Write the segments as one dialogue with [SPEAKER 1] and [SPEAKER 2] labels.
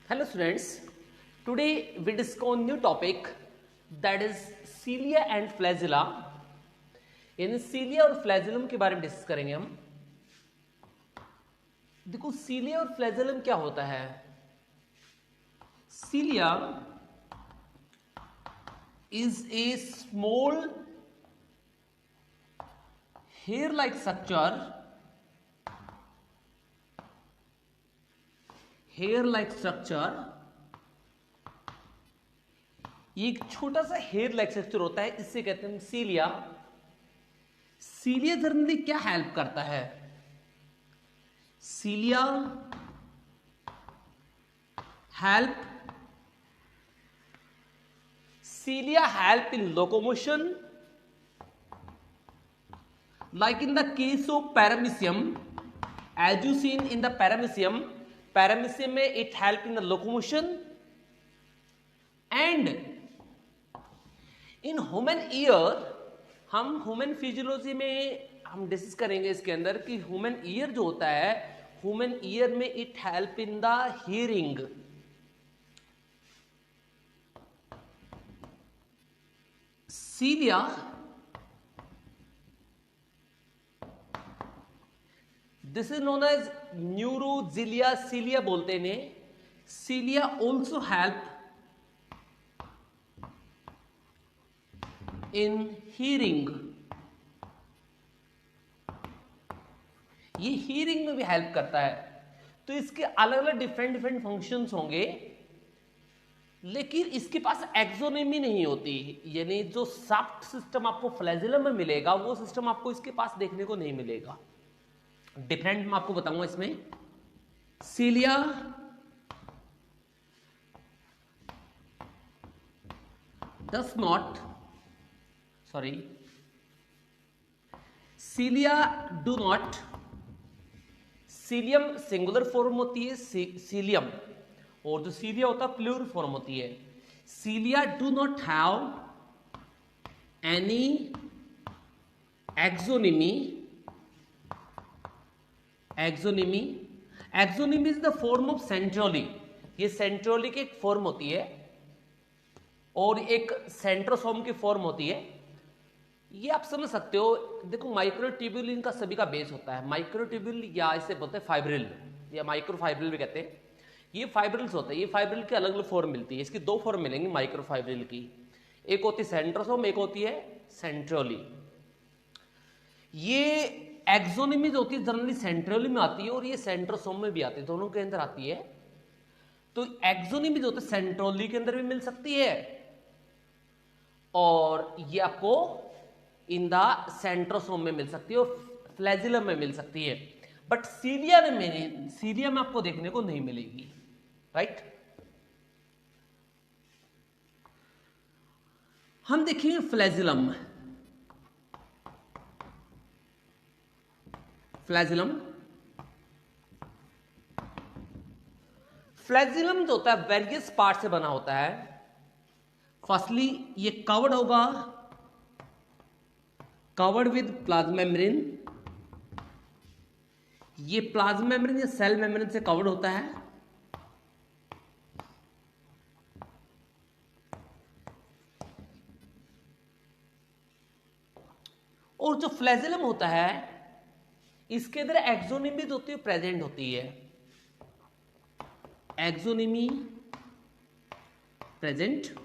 [SPEAKER 1] Hello students, today we discuss new topic that is cilia and flagella. यानी cilia और flagellum के बारे में डिस्कस करेंगे हम. देखो cilia और flagellum क्या होता है. Cilia is a small hair-like structure. Hair like structure, ये एक छोटा सा हेयर लाइक स्ट्रक्चर होता है, इससे कहते हैं सीलिया. सीलिया जनरली क्या हेल्प करता है. Cilia help in locomotion, like in the case of paramecium, as you seen in the paramecium में it help in the locomotion, and in human ear, हम ह्यूमन फिजियोलॉजी में हम डिस्कस करेंगे इसके अंदर कि ह्यूमन ईयर जो होता है, ह्यूमन ईयर में it help in the hearing. Cilia this is known as neuroglia. Cilia बोलते हैं. Cilia also help in hearing. ये हियरिंग में भी हेल्प करता है. तो इसके अलग अलग डिफरेंट फंक्शंस होंगे, लेकिन इसके पास एक्सोनोमी नहीं होती. यानी जो सॉफ्ट सिस्टम आपको फ्लैजेलम में मिलेगा, वो सिस्टम आपको इसके पास देखने को नहीं मिलेगा. डिफरेंट मैं आपको बताऊंगा इसमें. Cilia does not, cilia do not. Cilium singular form होती है सीलियम, और जो सीलिया होता है प्लूरल फॉर्म होती है. Cilia do not have any axoneme. Axoneme is the form of centrioles. ये सेंट्रोली की एक फॉर्म होती है और एक सेंट्रोसोम की फॉर्म होती है. ये आप समझ सकते हो. देखो माइक्रोट्यूब्यूल इनका सभी का बेस होता है. माइक्रोट्यूब्यूल या इसे बोलते हैं फाइब्रिल या माइक्रोफाइब्रिल भी कहते हैं. ये फाइब्रिल्स होते हैं. ये फाइब्रिल की अलग अलग फॉर्म मिलती है. इसकी दो फॉर्म मिलेंगी माइक्रोफाइब्रिल की. एक होती है सेंट्रोसोम, एक होती है सेंट्रोली. ये एक्सोनिमी जो होती है जनरली सेंट्रोली में आती है और ये सेंट्रोसोम में भी आती है, दोनों के अंदर आती है. तो एक्सोनिमी जो होती है सेंट्रोली के अंदर भी मिल सकती है और ये आपको इन द सेंट्रोसोम में मिल सकती है और फ्लैजिलम में मिल सकती है. बट सीलिया में आपको देखने को नहीं मिलेगी. राइट. हम देखेंगे फ्लैजिलम. फ्लैजिलम जो होता है वेरियस पार्ट से बना होता है. फर्स्टली ये कवर्ड विद प्लाज्मा मेम्ब्रेन. ये प्लाज्मा मेम्ब्रेन या सेल मेम्ब्रेन से कवर्ड होता है. और जो फ्लैजिलम होता है इसके अंदर एक्सोनिमी जो होती है प्रेजेंट होती है. एक्सोनिमी प्रेजेंट.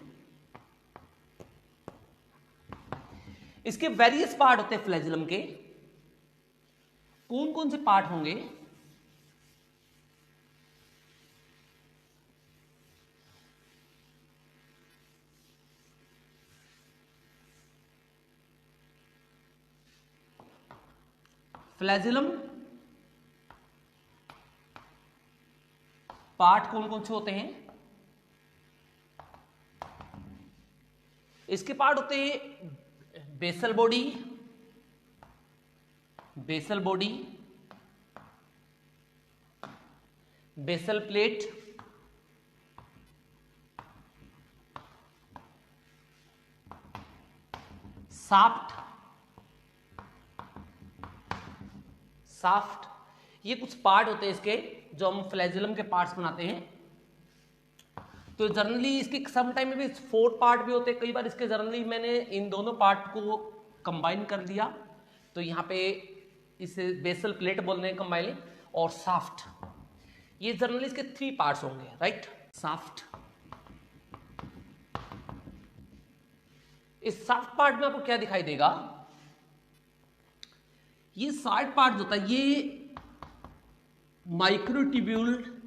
[SPEAKER 1] इसके वेरियस पार्ट होते हैं फ्लैजिलम के. कौन कौन से पार्ट होंगे. फ्लैजिलम पार्ट कौन कौन से होते हैं. इसके पार्ट होते हैं basal body, basal plate, shaft. ये कुछ पार्ट होते हैं इसके जो हम फ्लैजिलम के पार्ट्स बनाते हैं. तो जनरली इसके सम टाइम में भी 4 पार्ट भी होते हैं, कई बार इसके जनरली मैंने इन दोनों पार्ट को कंबाइन कर दिया, तो यहाँ पे इसे बेसल प्लेट बोल रहे हैं कंबाइनिंग, और शाफ्ट, ये जनरली इसके 3 पार्ट्स होंगे, राइट। शाफ्ट, इस शाफ्ट पार्ट में आपको क्या दिखाई देगा, ये साइड पार्ट जो होता है ये माइक्रोट्यूब्यूल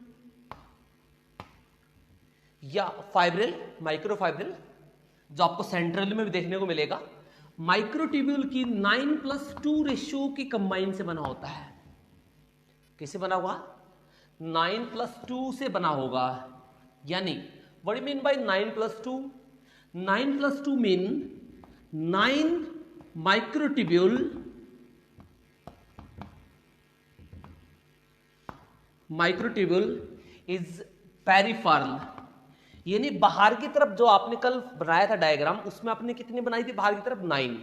[SPEAKER 1] या फाइब्रिल, माइक्रोफाइब्रिल, जो आपको सेंट्रल में भी देखने को मिलेगा, माइक्रोट्यूब्यूल की 9+2 रेशियो की कंबाइन से बना होता है। किससे बना होगा? 9+2 से बना होगा। यानी what do mean by 9+2? 9+2 mean 9 microtubule is peripheral, यानी बाहर की तरफ, जो आपने कल बनाया था डायग्राम, उसमें आपने कितनी बनाई थी बाहर की तरफ? 9।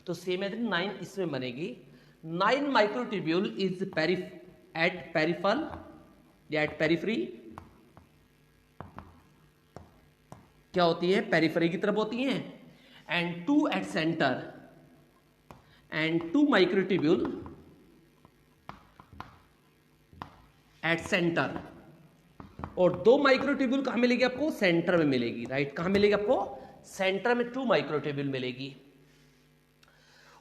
[SPEAKER 1] तो सेम है 9 इसमें बनेगी। 9 माइक्रोट्यूब्यूल इज एट पेरिफेरल या एट पेरिफेरी, क्या होती है? पेरिफेरी की तरफ होती है। And 2 at centre, and 2 microtubule at centre, और 2 माइक्रोट्यूब्यूल कहां मिलेगी आपको? सेंटर में मिलेगी, राइट। कहां मिलेगी आपको? सेंटर में 2 माइक्रोट्यूब्यूल मिलेगी।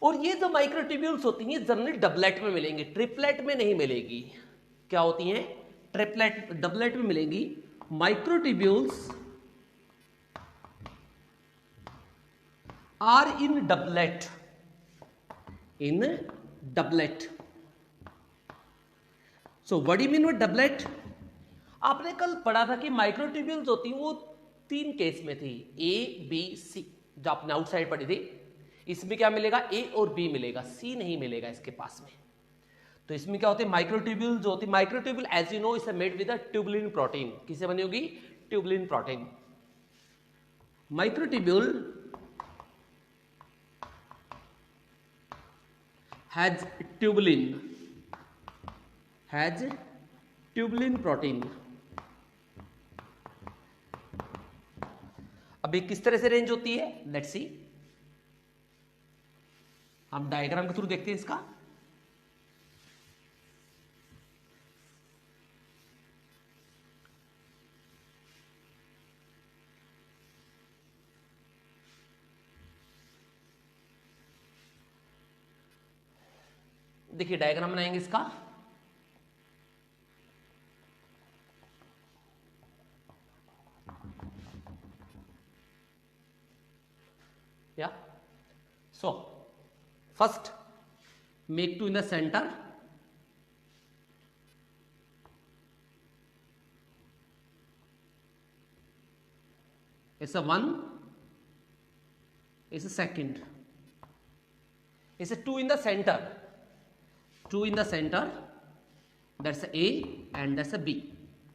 [SPEAKER 1] और ये जो माइक्रोट्यूब्यूल्स होती हैं जनरली डबलेट में मिलेंगी, ट्रिपलेट में नहीं मिलेगी। क्या होती हैं? ट्रिपलेट, डबलेट में मिलेंगी। Microtubules are in doublet, in doublet. So what do you mean by doublet? आपने कल पढ़ा था कि माइक्रोट्यूब्यूल्स होती हैं वो 3 केस में थी, ए बी सी, जो आपने आउटसाइड पढ़ी थी। इसमें क्या मिलेगा? ए और बी मिलेगा, सी नहीं मिलेगा इसके पास में। तो इसमें क्या होते हैं? माइक्रोट्यूब्यूल जो होती है, microtubule as you know is made with a tubulin protein. किससे बनी होगी? Tubulin protein. Microtubule has tubulin protein. अभी किस तरह से रेंज होती है? लेट्स सी, हम डायग्राम के थ्रू देखते हैं इसका। देखिए डायग्राम बनाएंगे इसका। Yeah. So, first make 2 in the center. It's a 1. It's a second. It's a 2 in the center. 2 in the center. That's a A and that's a B.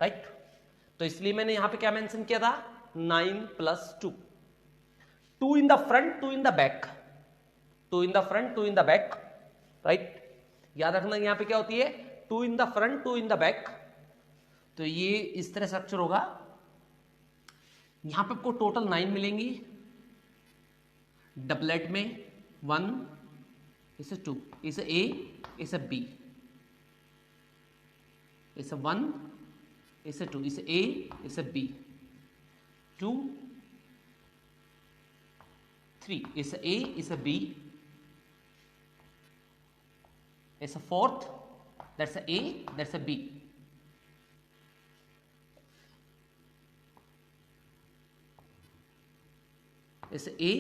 [SPEAKER 1] Right? तो इसलिए मैंने यहां पे क्या मेंशन किया था? 9+2. 2 in the front, 2 in the back. 2 in the front, 2 in the back. Right? याद रखना यहां पे क्या होती है? 2 in the front, 2 in the back. तो ये इस तरह स्ट्रक्चर होगा। यहां पे आपको टोटल 9 मिलेंगी डबलेट में। 1 इस 2 इस A इस B, इस 1 इस 2 इस A इस B, 2 3 इस A इस B, इस 4th, that's a A, that's a B. It's a A,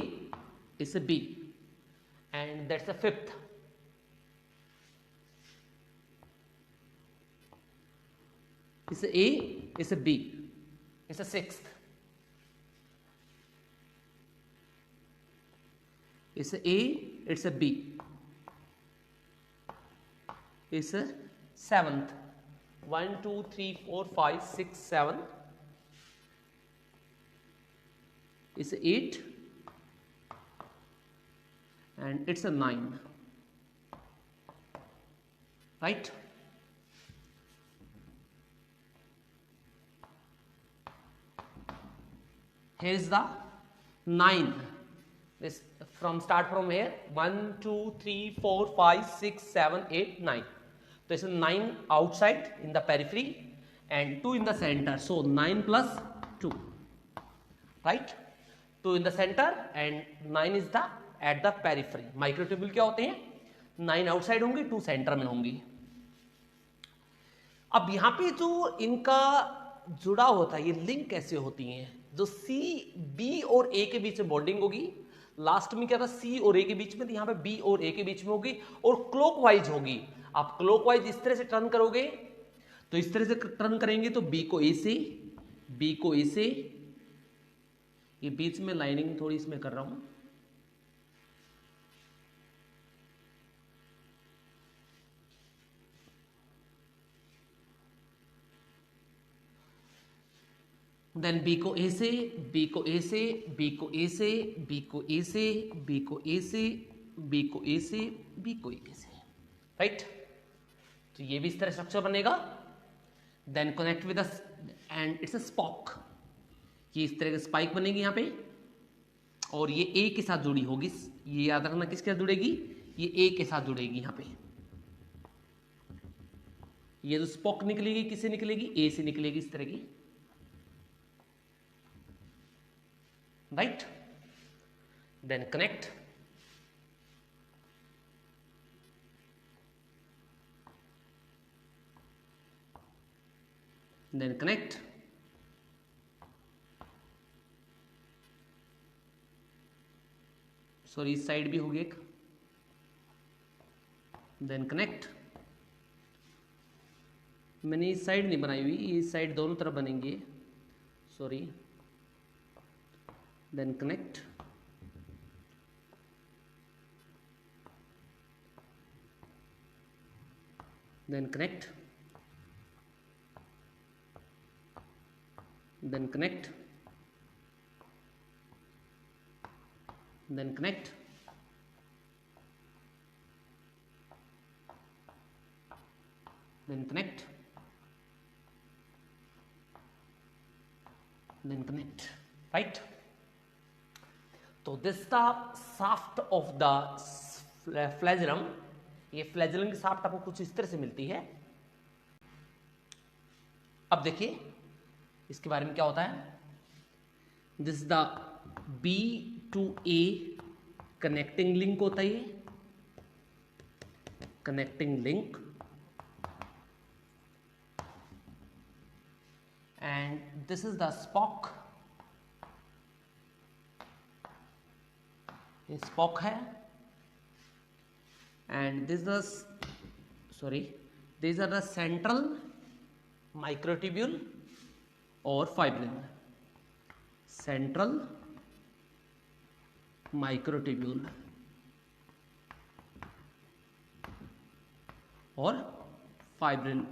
[SPEAKER 1] it's a B, and that's a 5th. It's a A, it's a B, it's a 6th. It's a A, it's a B, it's a 7th. 1 2 3 4 5 6 7. It's a 8 and it's a 9. Right? here is the 9. This start from here 1 2 3 4 5 6 7 8 9. This is 9 outside in the periphery and 2 in the center. So 9 plus 2, right? 2 in the center and 9 is the at the periphery. Microtubule क्या होते हैं? 9 outside होंगे, 2 centre में होंगी. अब यहां पे जो इनका जुड़ा होता है, ये लिंक कैसे होती हैं? जो सी बी और ए के बीच में बॉन्डिंग होगी, लास्ट में क्या था, सी और ए के बीच में, तो यहां पे बी और ए के बीच में होगी और क्लॉकवाइज होगी. आप क्लॉकवाइज इस तरह से टर्न करोगे, तो इस तरह से टर्न करेंगे तो बी को ए से, ये बीच में लाइनिंग थोड़ी इसमें कर रहा हूं, देन बी को ए से, बी को ए से, बी को ए से, बी को ए से, बी को ए से, बी को ए से, बी को ए से, राइट? तो ये भी इस तरह स्ट्रक्चर बनेगा. Then connect with and it's a spoke. ये इस तरह की स्पाइक बनेगी यहां पे और ये ए के साथ जुड़ी होगी. ये याद रखना किसके साथ जुड़ेगी? ये ए के साथ जुड़ेगी. यहां पे ये जो स्पॉक निकलेगी किससे निकलेगी? ए से निकलेगी इस तरह की, right? Then connect. Then connect. Sorry इस साइड भी होगी एक. Then connect. मैंने इस साइड नहीं बनाई हुई, इस साइड दोनों तरफ बनेंगे, sorry. Then connect. Then connect. Then connect. Then connect. Then connect. Then connect. Right? तो this the shaft of the flagellum. ये फ्लैजिलम की शाफ्ट आपको कुछ इस तरह से मिलती है. अब देखिए इसके बारे में क्या होता है. This the B to A connecting link होता है, ये connecting link. And this is the spoke. ये स्पॉक है and this these are the central microtubule और fibrillum. Central microtubule और fibrillum.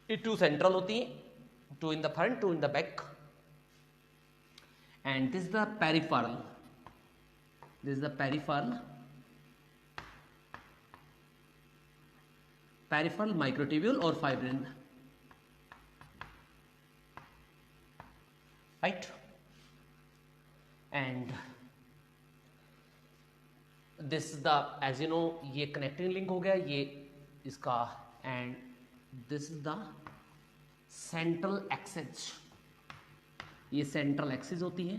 [SPEAKER 1] ये 2 central होती हैं, 2 in the front, 2 in the back. And this is the peripheral. This is the peripheral microtubule or fibrillum, right? And this is the, as you know, ये connecting link हो गया ये इसका. And this is the central axis. ये central axis होती है,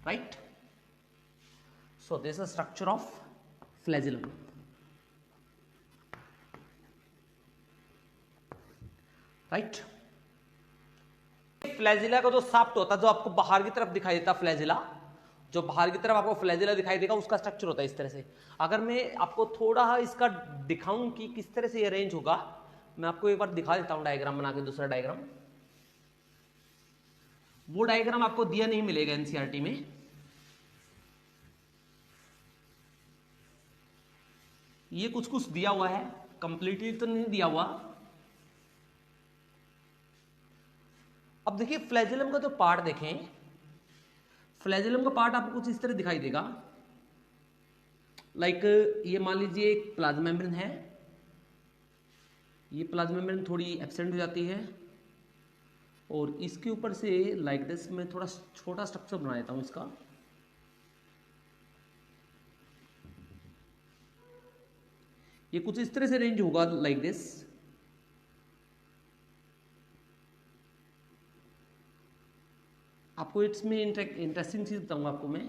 [SPEAKER 1] right? So this is structure of flagellum, right? Flagella का जो शाफ्ट होता है, जो आपको बाहर की तरफ दिखाई देता, फ्लैजिला जो बाहर की तरफ आपको फ्लैजिला दिखाई देगा, उसका स्ट्रक्चर होता है इस तरह से. अगर मैं आपको थोड़ा इसका दिखाऊं कि किस तरह से ये अरेंज होगा, मैं आपको एक बार दिखा देता हूं डायग्राम बना के. दूसरा डायग्राम, वो डायग्राम आपको दिया नहीं मिलेगा एनसीईआरटी में. ये कुछ कुछ दिया हुआ है, कंप्लीटली तो नहीं दिया हुआ. अब देखिए फ्लैजिलम का जो पार्ट देखें, फ्लैजिलम का पार्ट आपको कुछ इस तरह दिखाई देगा. लाइक ये मान लीजिए एक प्लाज्मा मेम्ब्रेन है, ये प्लाज्मा मेम्ब्रेन थोड़ी एब्सेंट हो जाती है और इसके ऊपर से लाइक दिस मैं थोड़ा छोटा स्ट्रक्चर बना देता हूँ इसका। ये कुछ इस तरह से रेंज होगा लाइक दिस। आपको इसमें इंटरेस्टिंग चीज बताऊंगा आपको मैं।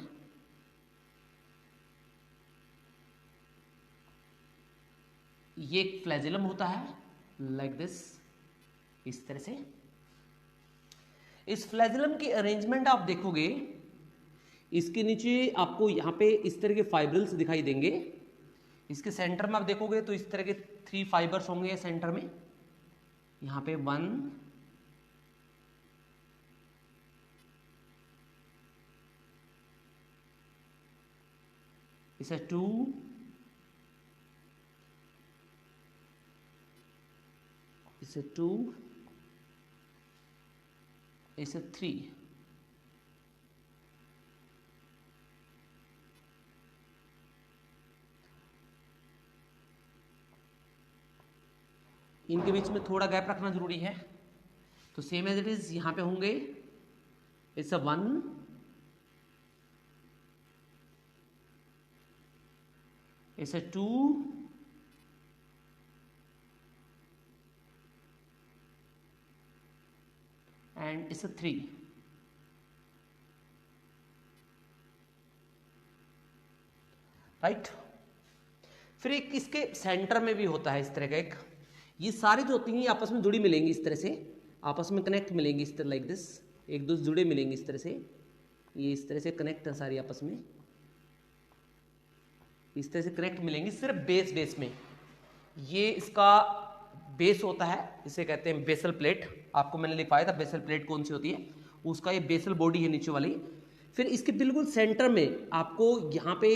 [SPEAKER 1] ये एक फ्लैजिलम होता है लाइक दिस, इस तरह से। इस फ्लैजिलम की अरेंजमेंट आप देखोगे, इसके नीचे आपको यहां पे इस तरह के फाइब्रिल्स दिखाई देंगे। इसके सेंटर में आप देखोगे तो इस तरह के 3 फाइबर्स होंगे सेंटर में। यहां पे 1, इसे 2, इसे 2, इसे 3। इनके बीच में थोड़ा गैप रखना जरूरी है। तो सेम एज इट इज यहां पे होंगे, it's a 1, it's a 2, and it's a 3। Right. फिर एक इसके सेंटर में भी होता है इस तरह का एक, ये सारी जो होती हैं आपस में जुड़ी मिलेंगी इस तरह से, आपस में कनेक्ट मिलेंगी इस तरह लाइक दिस, एक दूसरे जुड़े मिलेंगे इस तरह से। ये इस तरह से कनेक्ट है सारी आपस में, इस तरह से कनेक्ट मिलेंगी सिर्फ बेस में। ये इसका बेस होता है, इसे कहते हैं बेसल प्लेट। आपको मैंने लिखवाया था बेसल प्लेट कौन सी होती है, उसका ये बेसल बॉडी है नीचे वाली। फिर इसके बिल्कुल सेंटर में आपको यहाँ पे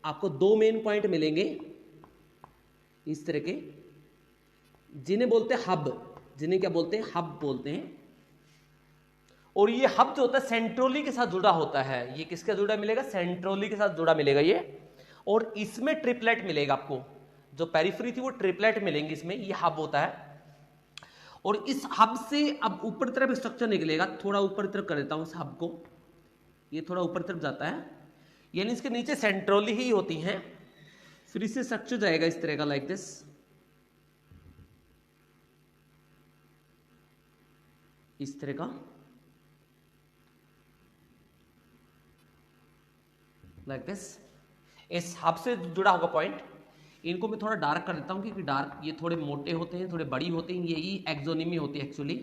[SPEAKER 1] आपको 2 मेन पॉइंट मिलेंगे इस तरह के, जिन्हें बोलते हैं हब, जिन्हें क्या बोलते हैं, हब बोलते हैं। और ये हब जो होता है सेंट्रोली के साथ जुड़ा होता है। ये किसके जुड़ा मिलेगा, सेंट्रोली के साथ जुड़ा मिलेगा ये। और इसमें ट्रिपलेट मिलेगा आपको, जो पेरिफेरी थी वो ट्रिपलेट मिलेंगी इसमें, ये हब होता है। और इस हब से अब ऊपर तरफ स्ट्रक्चर निकलेगा, थोड़ा ऊपर तरफ कर देता हूं इस हब को, ये थोड़ा ऊपर तरफ जाता है, यानी इसके नीचे सेंट्रोली ही होती हैं। फिर इससे स्ट्रक्चर जाएगा इस तरह का लाइक दिस, इस तरह का लाइक दिस। इस हब से जुड़ा होगा पॉइंट। इनको मैं थोड़ा डार्क कर देता हूं क्योंकि डार्क ये थोड़े मोटे होते हैं, थोड़े बड़ी होते हैं, यही एक्सोनिमी होती है एक्चुअली।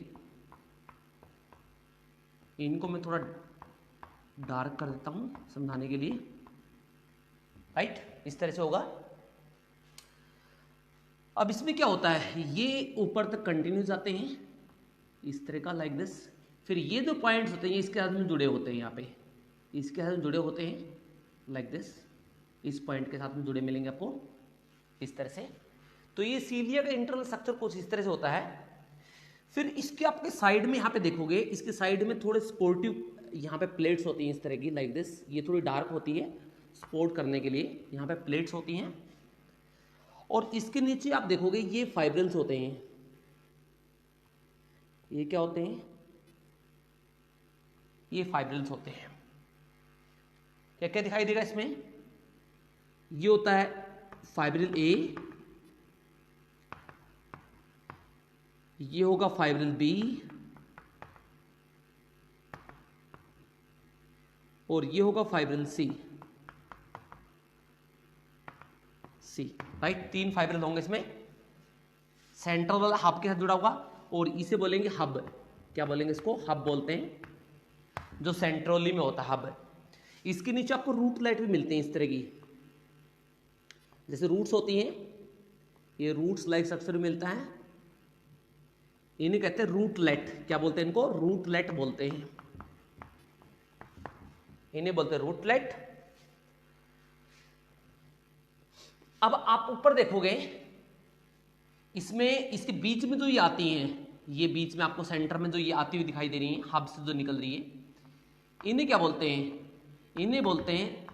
[SPEAKER 1] इनको मैं थोड़ा डार्क कर देता हूं समझाने के लिए। राइट, इस तरह से होगा। अब इसमें क्या होता है, ये ऊपर तक कंटिन्यू जाते हैं इस तरह का लाइक दिस। फिर ये जो पॉइंट्स होते हैं इसके साथ में जुड़े होते हैं, यहाँ पे इसके साथ में जुड़े होते हैं लाइक दिस, इस पॉइंट के साथ में जुड़े मिलेंगे आपको इस तरह से। तो ये सीलिया का इंटरनल स्ट्रक्चर कुछ इस तरह से होता है। फिर इसके आपके साइड में यहाँ पे देखोगे, इसके साइड में थोड़े स्पोर्टिव यहाँ पे प्लेट्स होती हैं इस तरह की लाइक दिस। ये थोड़ी डार्क होती है सपोर्ट करने के लिए, यहाँ पे प्लेट्स होती हैं। और इसके नीचे आप देखोगे ये फाइब्रिल्स होते हैं। ये क्या होते हैं, ये फाइब्रिल्स होते हैं। क्या क्या दिखाई देगा इसमें, ये होता है फाइब्रिल ए, ये होगा फाइब्रिल बी, और ये होगा फाइब्रिल सी। राइट, 3 फाइब्रिल होंगे इसमें। सेंट्रल वाला हब के साथ जुड़ा होगा, और इसे बोलेंगे हब। क्या बोलेंगे इसको, हब बोलते हैं, जो सेंट्रोली में होता है हब। इसके नीचे आपको रूट लाइट भी मिलते हैं इस तरह की, जैसे रूट्स होती हैं, ये रूट्स लाइक स्ट्रक्चर मिलता है। इन्हें कहते हैं रूटलेट। क्या बोलते हैं इनको, रूटलेट बोलते हैं, इन्हें बोलते हैं रूटलेट। अब आप ऊपर देखोगे, इसमें इसके बीच में जो ये आती हैं, ये बीच में आपको सेंटर में जो ये आती हुई दिखाई दे रही है, हब से जो निकल रही है, इन्हें क्या बोलते हैं, इन्हें बोलते हैं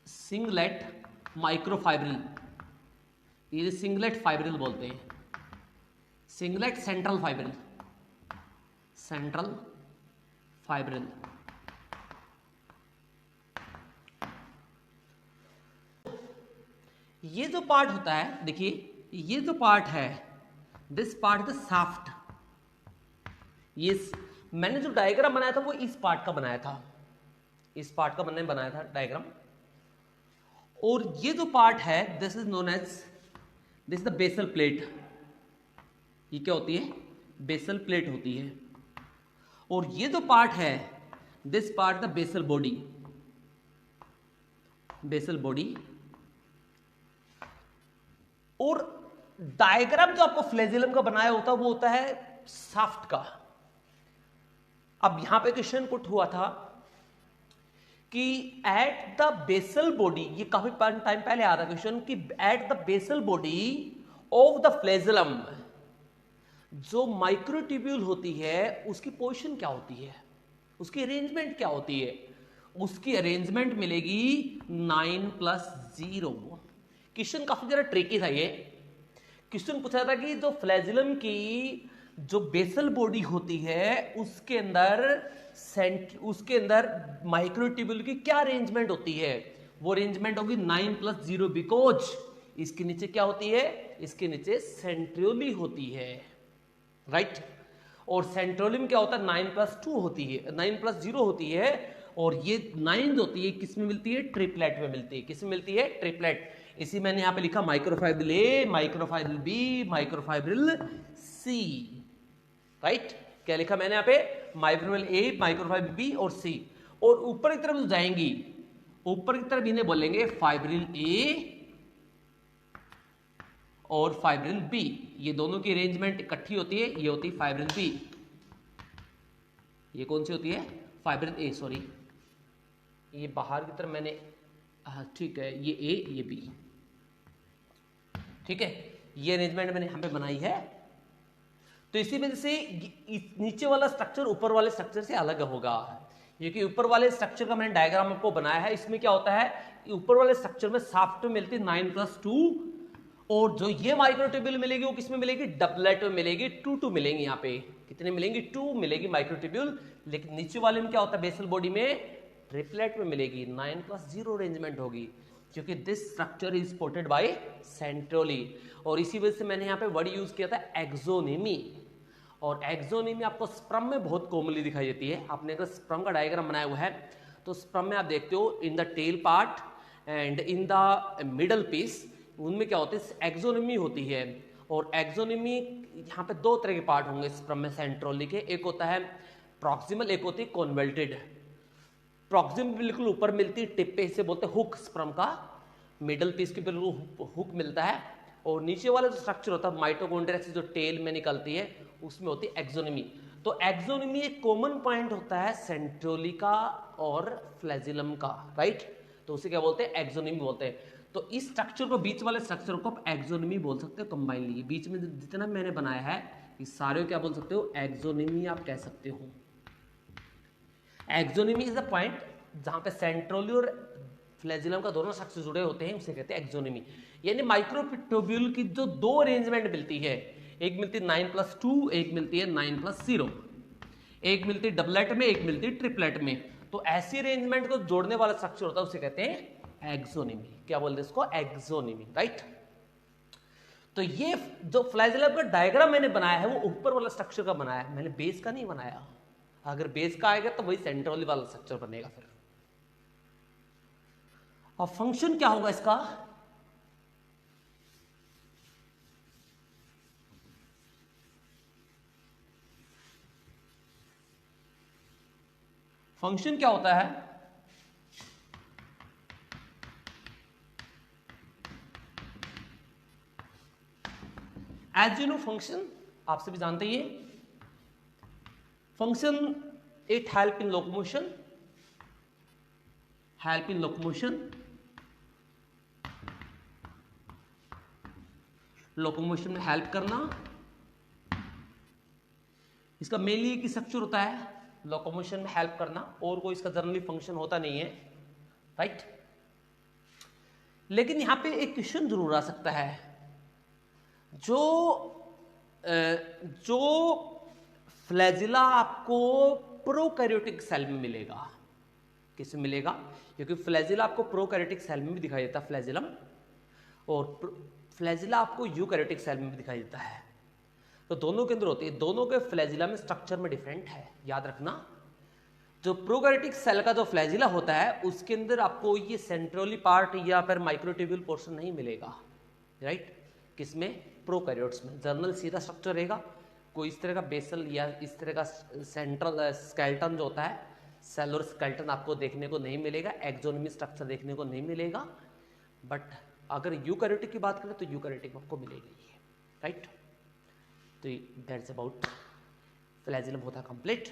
[SPEAKER 1] सिंगलेट माइक्रोफाइब्रिल। ये सिंगलेट फाइब्रिल बोलते हैं, singlet central fibril, central fibril. ये जो पार्ट होता है, देखिए ये जो पार्ट है, दिस पार्ट द शाफ्ट, ये मैंने जो डायग्राम बनाया था वो इस पार्ट का बनाया था, इस पार्ट का मैंने बनाया था डायग्राम। और ये जो पार्ट है this is known as, this the basal plate, ये क्या होती है, बेसल प्लेट होती है। और ये जो पार्ट है this part the basal body, basal body. और डायग्राम जो आपको फ्लैजिलम का बनाया होता है वो होता है शाफ्ट का। अब यहां पे क्वेश्चन पुट हुआ था कि एट द बेसल बॉडी, ये काफी टाइम पहले आ रहा क्वेश्चन, कि at the basal body of the flagellum जो माइक्रोट्यूब्यूल होती है उसकी पोजीशन क्या होती है, उसकी अरेंजमेंट क्या होती है। उसकी अरेंजमेंट मिलेगी 9+0। क्वेश्चन काफी जरा ट्रिकी था ये। क्वेश्चन पूछा था कि जो फ्लैजिलम की जो बेसल बॉडी होती है उसके अंदर माइक्रोट्यूब्यूल की क्या अरेंजमेंट होती है। वो अरेंजमेंट होगी 9+0, बिकॉज इसके नीचे क्या होती है, इसके नीचे सेंट्रियोली होती है, राइट। और सेंट्रोलियम क्या होता है, 9+2 होती है, 9+0 होती है। और ये 9 होती है किस में मिलती है, ट्रिपलेट में मिलती है। किस में मिलती है, ट्रिपलेट। इसी मैंने यहां पे लिखा माइक्रोफाइब्रिल ए, माइक्रोफाइब्रिल बी, माइक्रोफाइब्रिल सी, राइट। क्या लिखा मैंने यहाँ पे, माइक्रोफाइब्रिल ए, माइक्रोफाइब्रिल बी और सी। और ऊपर की तरफ जो जाएंगी, ऊपर की तरफ इन्हें बोलेंगे फाइब्रिल ए और फाइब्रिल बी। ये दोनों की अरेंजमेंट इकट्ठी होती है, ये होती है फाइब्रिल बी। ये कौन सी होती है, फाइब्रिल ए, सॉरी ये बाहर की तरफ मैंने, ठीक है, ये ए ये बी, ठीक है। ये अरेंजमेंट मैंने यहां पे बनाई है। तो इसी वजह से नीचे वाला स्ट्रक्चर ऊपर वाले स्ट्रक्चर से अलग होगा, क्योंकि ऊपर वाले स्ट्रक्चर का मैंने डायग्राम आपको बनाया है। इसमें क्या होता है, ऊपर वाले स्ट्रक्चर में शाफ्ट में मिलती है 9+2, और जो ये माइक्रोट्यूब्यूल मिलेगी वो किसमें मिलेगी, डबलेट में मिलेगी, 2 मिलेंगी। यहाँ पे कितने मिलेंगी, 2 मिलेगी माइक्रोट्यूब्यूल। लेकिन नीचे वाले में क्या होता है, बेसल बॉडी में ट्रिपलेट में मिलेगी, 9+0 अरेंजमेंट होगी, क्योंकि this structure is supported by centrioles. और इसी वजह से मैंने यहाँ पे वर्ड यूज किया था एक्सोनिमी। और एक्सोनिमी आपको स्पर्म में बहुत कॉमनली दिखाई देती है। आपने अगर स्पर्म का डायग्राम बनाया हुआ है तो स्पर्म में आप देखते हो in the tail part and in the middle piece, उनमें क्या होती है, एक्सोनिमी होती है। और एक्सोनिमी यहाँ पे 2 तरह के पार्ट होंगे स्पर्म में सेंट्रोली के, एक होता है प्रॉक्सिमल, एक होती है कॉन्वेल्टेड। प्रॉक्सिमल बिल्कुल ऊपर मिलती है टिप पे, इसे बोलते हैं हुक, स्पर्म का मिडल पीस के बिल्कुल हुक मिलता है। और नीचे वाला जो स्ट्रक्चर होता है माइटोकॉन्ड्रिया से जो टेल में निकलती है उसमें होती है एक्सोनिमी। तो एक्सोनिमी एक कॉमन पॉइंट होता है सेंट्रोली का और फ्लैजिलम का, राइट। तो उसे क्या बोलते हैं, एक्सोनिमी बोलते हैं। तो इस स्ट्रक्चर को, बीच वाले स्ट्रक्चर को आप एक्सोनिमी बोल सकते हो कंबाइनली। बीच में जितना मैंने बनाया है इस सारे को क्या बोल सकते हो, एक्सोनिमी आप कह सकते हो। एक्सोनिमी इज द पॉइंट जहां पे सेंट्रोली और फ्लैजिलम का दोनों स्ट्रक्चर जुड़े होते हैं, उसे कहते हैं एक्सोनिमी। यानी माइक्रोट्यूब्यूल की जो 2 अरेंजमेंट मिलती है, एक मिलती है 9+2, एक मिलती है 9+0, एक मिलती है डबलेट में, एक मिलती है ट्रिपलेट में। तो ऐसी अरेंजमेंट को जोड़ने वाला स्ट्रक्चर होता है उसे कहते हैं एक्सोनिमी। क्या बोलते हैं इसको, एक्सोनिमी, राइट। तो ये जो फ्लैजिलम का डायग्राम मैंने बनाया है वो ऊपर वाला स्ट्रक्चर का बनाया है, मैंने बेस का नहीं बनाया। अगर बेस का आएगा तो वही सेंट्रोली वाला स्ट्रक्चर बनेगा फिर। अब फंक्शन क्या होगा इसका, फंक्शन क्या होता है, एज यू नो फंक्शन आप सभी जानते ही हैं। Function it help in locomotion, help in locomotion, locomotion में हेल्प करना। इसका मेनली एक स्ट्रक्चर होता है लोकोमोशन में हेल्प करना, और कोई इसका जनरली फंक्शन होता नहीं है, राइट। लेकिन यहां पे एक क्वेश्चन जरूर आ सकता है जो जो फ्लैजिला आपको प्रोकैरियोटिक सेल में मिलेगा, किसमें मिलेगा? क्योंकि फ्लैजिला आपको प्रोकैरियोटिक सेल में भी दिखाई देता है फ्लैजिलम, और फ्लैजिला आपको यूकैरियोटिक सेल में भी दिखाई देता है। तो दोनों के अंदर होती है, दोनों के फ्लैजिला में स्ट्रक्चर में डिफरेंट है, याद रखना। जो प्रोकैरियोटिक सेल का जो फ्लैजिला होता है उसके अंदर आपको ये सेंट्रली पार्ट या फिर माइक्रोट्यूब्यूल पोर्शन नहीं मिलेगा, राइट? किसमें? प्रोकैरियोट्स में। जर्नल सीधा स्ट्रक्चर रहेगा, कोई इस तरह का बेसल या इस तरह का सेंट्रल स्केलेटन जो होता है, सेलुलर स्केलेटन आपको देखने को नहीं मिलेगा, एक्सोनोमी स्ट्रक्चर देखने को नहीं मिलेगा। बट अगर यूकैरियोटिक की बात करें तो यूकैरियोटिक आपको मिलेगी, राइट? तो दैट्स अबाउट फ्लैजिलम होता है कंप्लीट।